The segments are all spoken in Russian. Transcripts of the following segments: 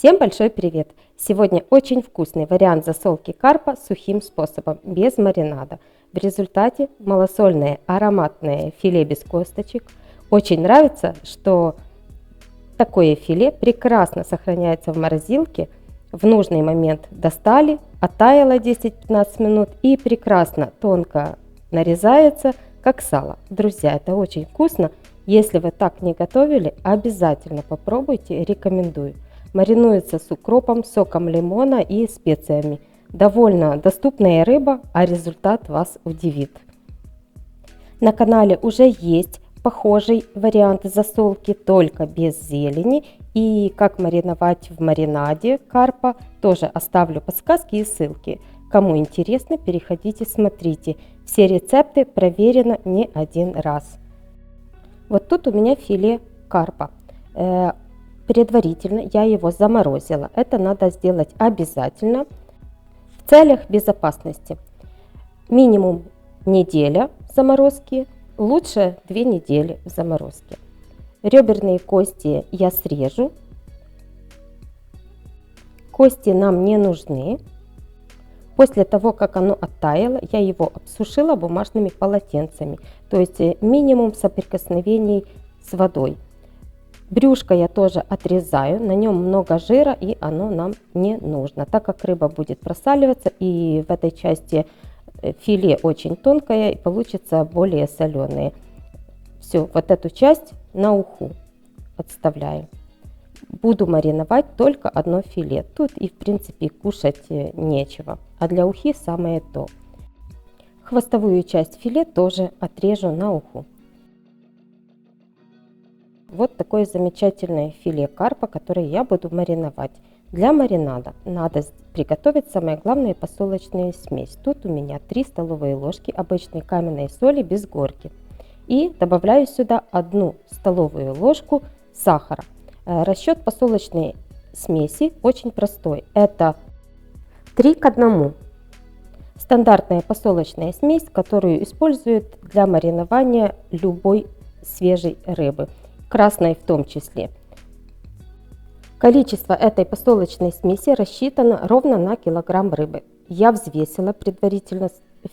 Всем большой привет! Сегодня очень вкусный вариант засолки карпа сухим способом, без маринада. В результате малосольное ароматное филе без косточек. Очень нравится, что такое филе прекрасно сохраняется в морозилке. В нужный момент достали, оттаяло 10-15 минут и прекрасно тонко нарезается, как сало. Друзья, это очень вкусно. Если вы так не готовили, обязательно попробуйте, рекомендую. Маринуется с укропом, соком лимона и специями. Довольно доступная рыба, а результат вас удивит. На канале уже есть похожий вариант засолки, только без зелени. И как мариновать в маринаде карпа, тоже оставлю подсказки и ссылки. Кому интересно, переходите, смотрите. Все рецепты проверено не один раз. Вот тут у меня филе карпа. Предварительно я его заморозила. Это надо сделать обязательно в целях безопасности. Минимум неделя заморозки, лучше 2 недели в заморозке. Реберные кости я срежу. Кости нам не нужны. После того, как оно оттаяло, я его обсушила бумажными полотенцами. То есть минимум соприкосновений с водой. Брюшко я тоже отрезаю, на нем много жира и оно нам не нужно, так как рыба будет просаливаться и в этой части филе очень тонкое и получится более соленые. Все, вот эту часть на уху отставляю. Буду мариновать только одно филе. Тут и в принципе кушать нечего, а для ухи самое то. Хвостовую часть филе тоже отрежу на уху. Вот такое замечательное филе карпа, которое я буду мариновать. Для маринада надо приготовить самое главное посолочную смесь. Тут у меня 3 столовые ложки обычной каменной соли без горки. И добавляю сюда 1 столовую ложку сахара. Расчет посолочной смеси очень простой. Это 3 к 1. Стандартная посолочная смесь, которую используют для маринования любой свежей рыбы. Красной в том числе. Количество этой посолочной смеси рассчитано ровно на килограмм рыбы. Я взвесила предварительно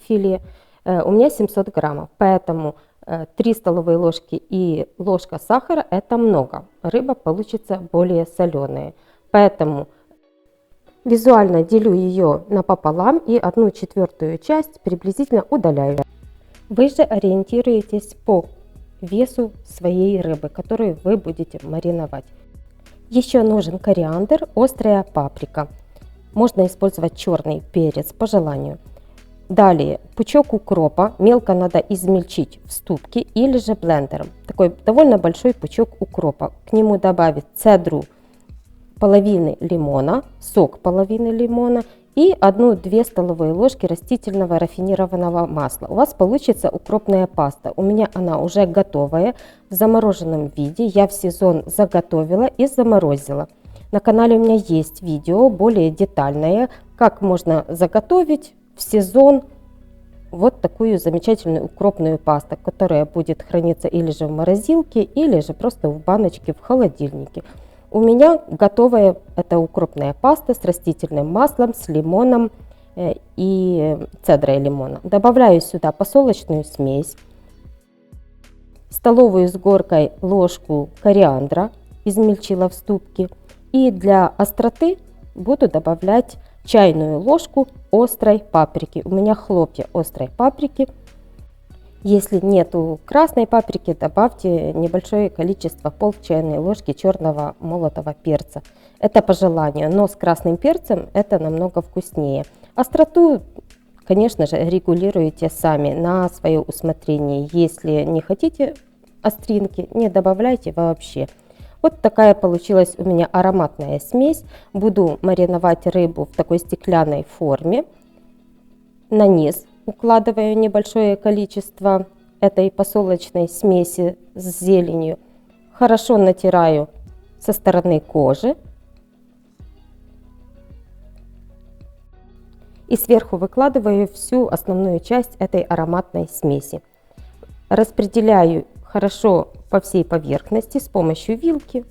филе, у меня 700 граммов, поэтому 3 столовые ложки и ложка сахара это много. Рыба получится более соленая, поэтому визуально делю ее напополам и 1/4 часть приблизительно удаляю. Вы же ориентируетесь по весу своей рыбы, которую вы будете мариновать. Еще нужен кориандр, острая паприка. Можно использовать черный перец по желанию. Далее пучок укропа. Мелко надо измельчить в ступке или же блендером. Такой довольно большой пучок укропа. К нему добавить цедру половины лимона, сок половины лимона и 1-2 столовые ложки растительного рафинированного масла. У вас получится укропная паста. У меня она уже готовая в замороженном виде. Я в сезон заготовила и заморозила. На канале у меня есть видео более детальное, как можно заготовить в сезон вот такую замечательную укропную пасту, которая будет храниться или же в морозилке, или же просто в баночке в холодильнике. У меня готовая эта укропная паста с растительным маслом, с лимоном и цедрой лимона. Добавляю сюда посолочную смесь, столовую с горкой ложку кориандра, измельчила в ступке. И для остроты буду добавлять чайную ложку острой паприки. У меня хлопья острой паприки. Если нету красной паприки, добавьте небольшое количество пол чайной ложки черного молотого перца. Это по желанию, но с красным перцем это намного вкуснее. Остроту, конечно же, регулируете сами на свое усмотрение. Если не хотите остринки, не добавляйте вообще. Вот такая получилась у меня ароматная смесь. Буду мариновать рыбу в такой стеклянной форме. На низ укладываю небольшое количество этой посолочной смеси с зеленью. Хорошо натираю со стороны кожи. И сверху выкладываю всю основную часть этой ароматной смеси. Распределяю хорошо по всей поверхности с помощью вилки.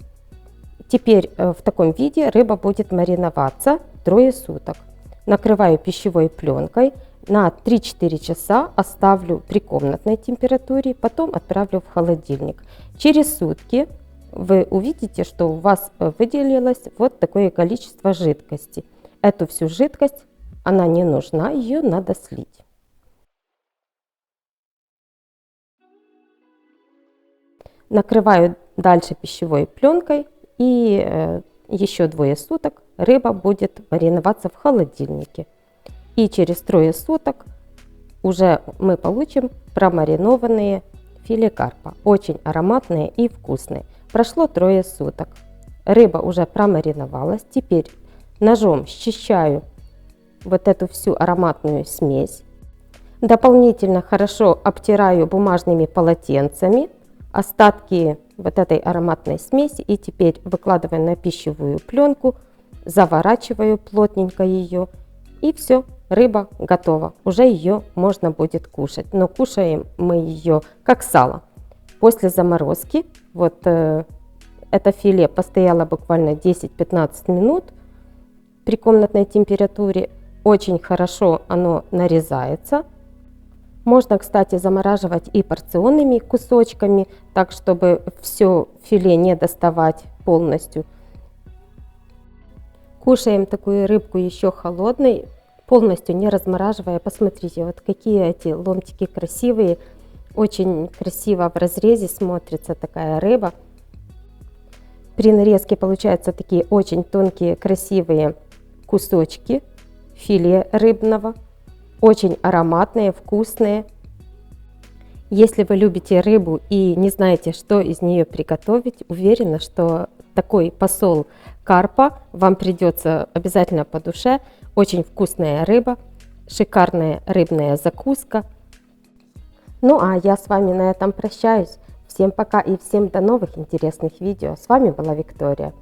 Теперь в таком виде рыба будет мариноваться 3 суток. Накрываю пищевой пленкой, на 3-4 часа оставлю при комнатной температуре, потом отправлю в холодильник. Через сутки вы увидите, что у вас выделилось вот такое количество жидкости. Эту всю жидкость, она не нужна, ее надо слить. Накрываю дальше пищевой пленкой, и еще 2 суток рыба будет мариноваться в холодильнике. И через 3 суток уже мы получим промаринованные филе карпа. Очень ароматные и вкусные. Прошло 3 суток. Рыба уже промариновалась. Теперь ножом счищаю вот эту всю ароматную смесь. Дополнительно хорошо обтираю бумажными полотенцами остатки вот этой ароматной смеси. И теперь выкладываю на пищевую пленку, заворачиваю плотненько ее. И все, рыба готова. Уже ее можно будет кушать. Но кушаем мы ее как сало. После заморозки, вот это филе постояло буквально 10-15 минут при комнатной температуре. Очень хорошо оно нарезается. Можно, кстати, замораживать и порционными кусочками, так чтобы все филе не доставать полностью. Кушаем такую рыбку еще холодной, полностью не размораживая. Посмотрите, вот какие эти ломтики красивые. Очень красиво в разрезе смотрится такая рыба. При нарезке получаются такие очень тонкие, красивые кусочки филе рыбного. Очень ароматные, вкусные. Если вы любите рыбу и не знаете, что из нее приготовить, уверена, что такой посол карпа вам придется обязательно по душе. Очень вкусная рыба, шикарная рыбная закуска. Ну а я с вами на этом прощаюсь. Всем пока и всем до новых интересных видео. С вами была Виктория.